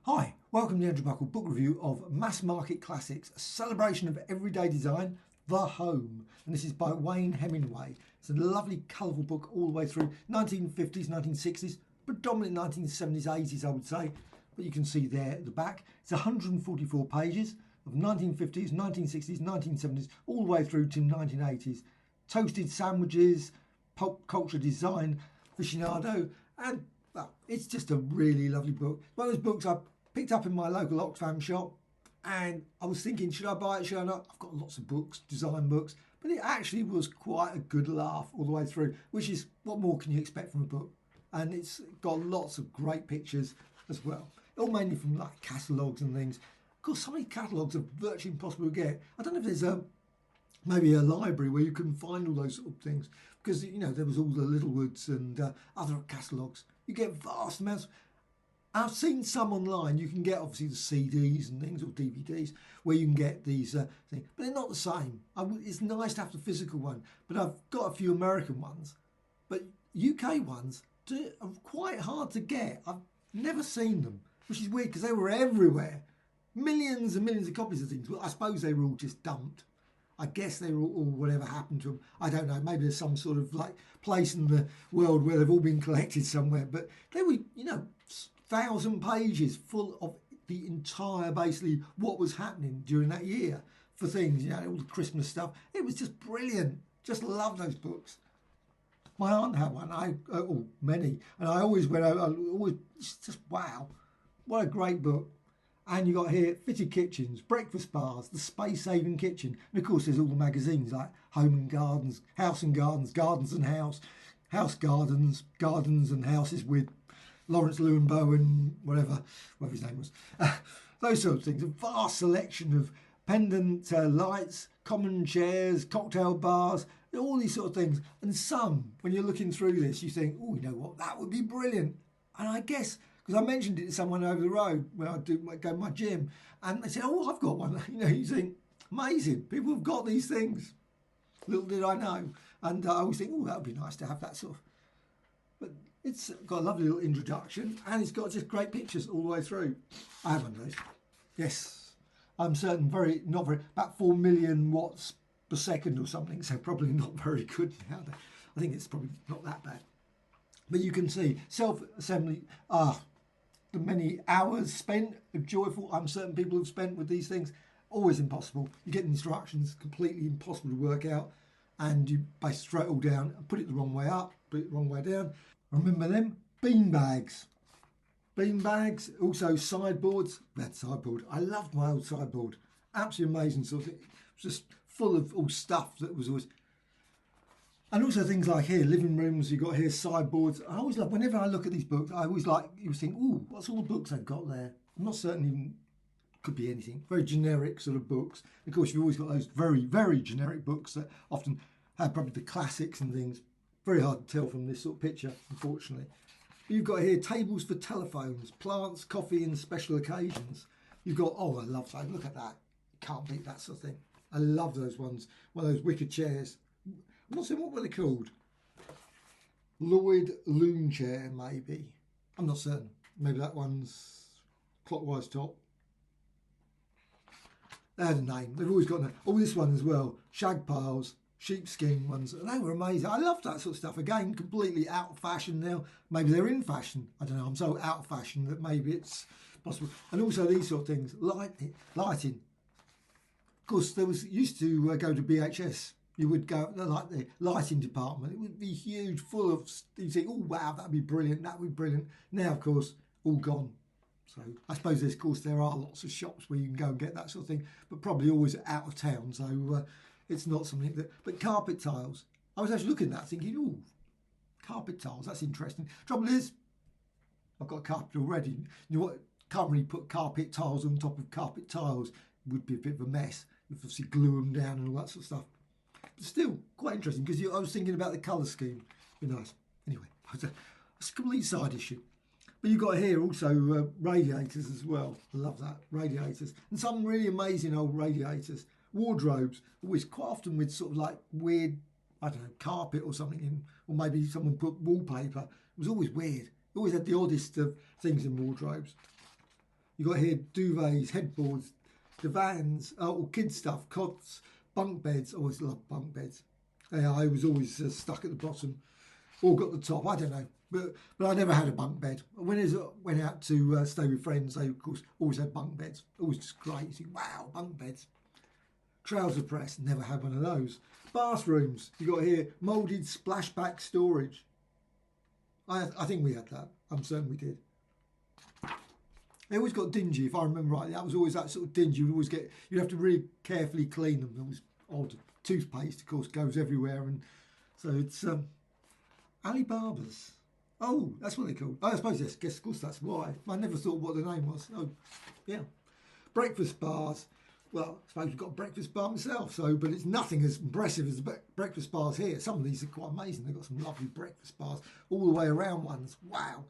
Hi, welcome to the Andrew Buckle book review of Mass Market Classics, a celebration of everyday design, The Home. And this is by Wayne Hemingway. It's a lovely, colourful book all the way through 1950s, 1960s, predominantly 1970s, 80s, I would say. But you can see there at the back, it's 144 pages of 1950s, 1960s, 1970s, all the way through to 1980s. Toasted sandwiches, pop culture design, aficionado, and well, it's just a really lovely book. One of those books I picked up in my local Oxfam shop, and I was thinking, should I buy it, should I not? I've got lots of books, design books, but it actually was quite a good laugh all the way through, which is what more can you expect from a book? And it's got lots of great pictures as well, all mainly from like catalogues and things. Of course, some of these catalogues are virtually impossible to get. I don't know if there's maybe a library where you can find all those sort of things, because you know there was all the Littlewoods and other catalogues. You get vast amounts. I've seen some online. You can get obviously the CDs and things or DVDs where you can get these things, but they're not the same. It's nice to have the physical one, but I've got a few American ones, but UK ones are quite hard to get. I've never seen them, which is weird because they were everywhere. Millions and millions of copies of things. Well, I suppose they were all just dumped. I guess they were all whatever happened to them. I don't know. Maybe there's some sort of like place in the world where they've all been collected somewhere. But they were, 1,000 pages full of the entire, basically, what was happening during that year for things, all the Christmas stuff. It was just brilliant. Just love those books. My aunt had one, many, and I always went over, just wow, what a great book. And you got here fitted kitchens, breakfast bars, the space-saving kitchen, and of course there's all the magazines like Home and Gardens, House and Gardens, Gardens and House, House Gardens, Gardens and Houses with Lawrence Lewin and whatever his name was. Those sort of things. A vast selection of pendant lights, common chairs, cocktail bars, all these sort of things. And some, when you're looking through this, you think, oh, you know what, that would be brilliant. And I guess, because I mentioned it to someone over the road when I go to my gym, and they said, oh, I've got one. You think, amazing. People have got these things. Little did I know. And I always think, oh, that would be nice to have that sort of. But it's got a lovely little introduction, and it's got just great pictures all the way through. I have one of those. Yes. I'm certain about 4 million watts per second or something, so probably not very good now. I think it's probably not that bad. But you can see self-assembly, the many hours spent of joyful, I'm certain people have spent with these things, always impossible. You get instructions, completely impossible to work out, and you basically throw it all down, and put it the wrong way up, put it the wrong way down. Remember them? Bean bags. Bean bags, also sideboards. That sideboard. I loved my old sideboard. Absolutely amazing sort of thing. It was just full of all stuff that was always. And also things like here, living rooms, you've got here sideboards. I always love, whenever I look at these books, I always like, you think, ooh, what's all the books they've got there? I'm not certain even, could be anything. Very generic sort of books. Of course, you've always got those very, very generic books that often have probably the classics and things. Very hard to tell from this sort of picture, unfortunately. But you've got here tables for telephones, plants, coffee and special occasions. You've got, oh, I love that. Look at that. Can't beat that sort of thing. I love those ones. One of those wicker chairs. I'm not saying what were they called. Lloyd Loom chair, maybe. I'm not certain. Maybe that one's clockwise top. They had a name. They've always got a name. Oh, this one as well. Shag piles. Sheepskin ones, and they were amazing. I loved that sort of stuff. Again, completely out of fashion now. Maybe they're in fashion. I don't know. I'm so out of fashion that maybe it's possible. And also these sort of things, lighting. Of course, there was used to go to BHS. You would go like the lighting department. It would be huge, full of. You think, oh wow, that'd be brilliant. That would be brilliant. Now, of course, all gone. So I suppose of course there are lots of shops where you can go and get that sort of thing, but probably always out of town. So. It's not something that, but carpet tiles. I was actually looking at that thinking, oh, carpet tiles, that's interesting. Trouble is, I've got a carpet already. You know what? Can't really put carpet tiles on top of carpet tiles. It would be a bit of a mess. You obviously glue them down and all that sort of stuff. But still, quite interesting because I was thinking about the colour scheme. It'd be nice. Anyway, it's a complete side issue. But you've got here also radiators as well. I love that, radiators. And some really amazing old radiators. Wardrobes, always quite often with sort of like weird, I don't know, carpet or something in, or maybe someone put wallpaper. It was always weird. Always had the oddest of things in wardrobes. You got here duvets, headboards, divans, all kids stuff, cots, bunk beds. Always loved bunk beds. Yeah, I was always stuck at the bottom, or got the top. I don't know, but I never had a bunk bed. When I went out to stay with friends, they of course always had bunk beds. Always just great. You think, wow, bunk beds. Trouser press, never had one of those. Bathrooms, you got here moulded splashback storage. I think we had that. I'm certain we did. They always got dingy, if I remember right. That was always that sort of dingy. You'd have to really carefully clean them. It was odd. Toothpaste, of course, goes everywhere, and so it's Alibaba's. Oh, that's what they called. I suppose yes. Guess of course that's why. I never thought what the name was. Oh, yeah. Breakfast bars. Well, I suppose we've got a breakfast bar myself, but it's nothing as impressive as the breakfast bars here. Some of these are quite amazing. They've got some lovely breakfast bars all the way around ones. Wow.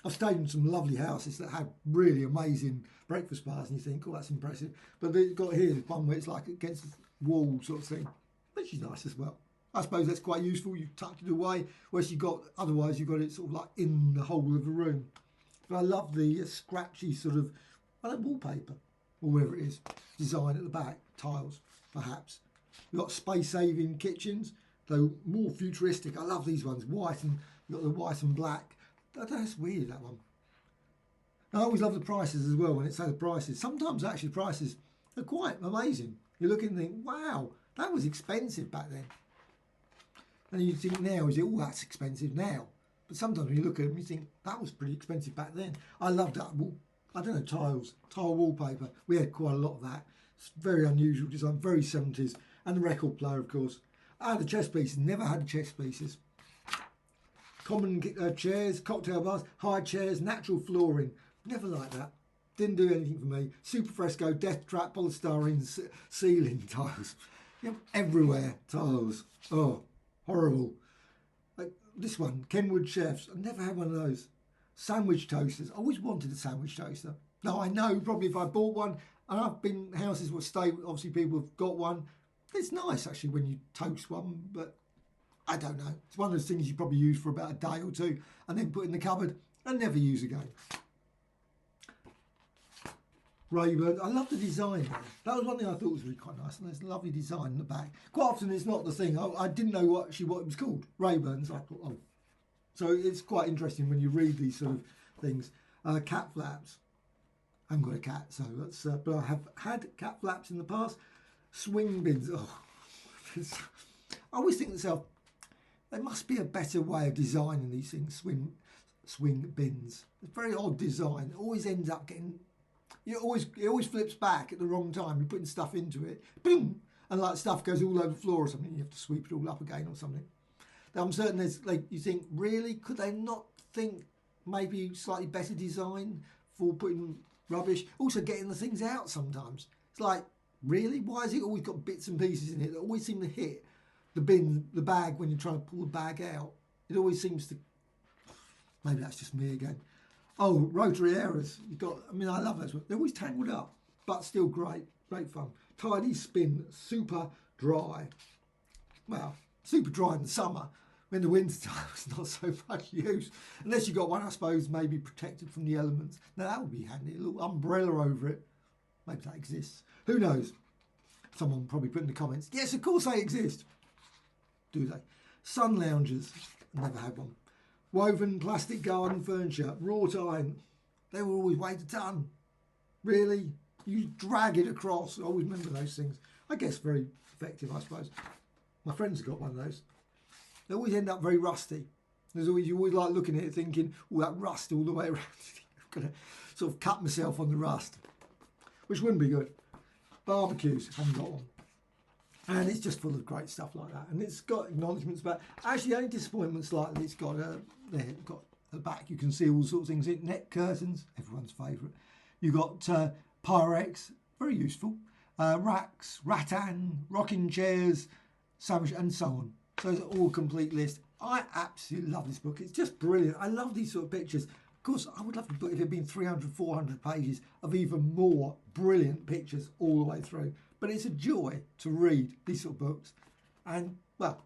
I've stayed in some lovely houses that have really amazing breakfast bars, and you think, oh, that's impressive. But they've got here one where it's like against the wall sort of thing, which is nice as well. I suppose that's quite useful. You've tucked it away, whereas otherwise you've got it sort of like in the whole of the room. But I love the scratchy sort of wallpaper, or whatever it is, design at the back, tiles perhaps. You've got space-saving kitchens, though more futuristic. I love these ones, white, and you've got the white and black. That's weird, that one. I always love the prices as well when it says the prices. Sometimes actually prices are quite amazing. You look and think, wow, that was expensive back then. And you think now, that's expensive now. But sometimes when you look at them, you think, that was pretty expensive back then. I love that. I don't know, tile wallpaper. We had quite a lot of that. It's very unusual design, very 70s. And the record player, of course. The chess pieces, never had chess pieces. Common chairs, cocktail bars, high chairs, natural flooring. Never like that. Didn't do anything for me. Super fresco, death trap, polystyrene ceiling tiles. Everywhere tiles. Oh, horrible. Like this one, Kenwood Chefs. I never had one of those. Sandwich toasters. I always wanted a sandwich toaster. Now I know probably if I bought one, and I've been houses where obviously people have got one. It's nice actually when you toast one, but I don't know. It's one of those things you probably use for about a day or two and then put in the cupboard and never use again. Rayburn. I love the design there. That was one thing I thought was really quite nice, and there's a lovely design in the back. Quite often it's not the thing. I didn't know what it was called. Rayburn's. I thought, oh. So it's quite interesting when you read these sort of things. Cat flaps. I haven't got a cat, so that's. But I have had cat flaps in the past. Swing bins. Oh, I always think to myself, there must be a better way of designing these things. Swing bins. It's a very odd design. It always ends up getting. It always flips back at the wrong time. You're putting stuff into it, boom, and like stuff goes all over the floor or something. You have to sweep it all up again or something. Now, I'm certain there's you think, really, could they not think maybe slightly better design for putting rubbish? Also getting the things out sometimes. It's like, really, why has it always got bits and pieces in it that always seem to hit the bag when you're trying to pull the bag out? It always seems to. Maybe that's just me again. Oh, rotary errors. I love those ones. They're always tangled up, but still great fun. Tidy spin, super dry. Well, super dry in the summer. In the winter time, it's not so much use. Unless you got one, I suppose, maybe protected from the elements. Now that would be handy. A little umbrella over it. Maybe that exists. Who knows? Someone will probably put in the comments. Yes, of course they exist. Do they? Sun loungers. Never had one. Woven plastic garden furniture, wrought iron. They were always weighed a ton. Really? You drag it across. I always remember those things. I guess very effective, I suppose. My friends have got one of those. They always end up very rusty. You always like looking at it thinking, oh, that rust all the way around. I'm going to sort of cut myself on the rust, which wouldn't be good. Barbecues, haven't got one. And it's just full of great stuff like that. And it's got acknowledgements about. Actually, the only disappointment slightly, it's got at the back, you can see all sorts of things. Net curtains, everyone's favourite. You've got Pyrex, very useful. Racks, rattan, rocking chairs, sandwich, and so on. So it's all a complete list. I absolutely love this book. It's just brilliant. I love these sort of pictures. Of course, I would love the book if it had been 300, 400 pages of even more brilliant pictures all the way through. But it's a joy to read these sort of books. And, well,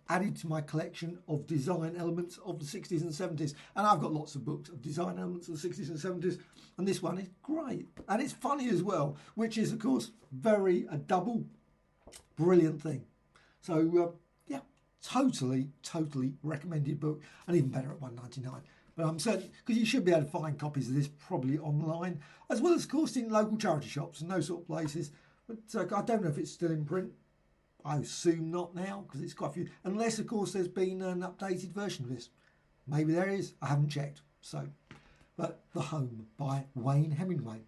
added to my collection of design elements of the 60s and 70s. And I've got lots of books of design elements of the 60s and 70s. And this one is great. And it's funny as well, which is, of course, a double brilliant thing. So, yeah, totally recommended book. And even better at $1.99. But I'm certain, because you should be able to find copies of this probably online, as well as, of course, in local charity shops and those sort of places. But I don't know if it's still in print. I assume not now, because it's quite a few. Unless, of course, there's been an updated version of this. Maybe there is. I haven't checked. So, but The Home by Wayne Hemingway.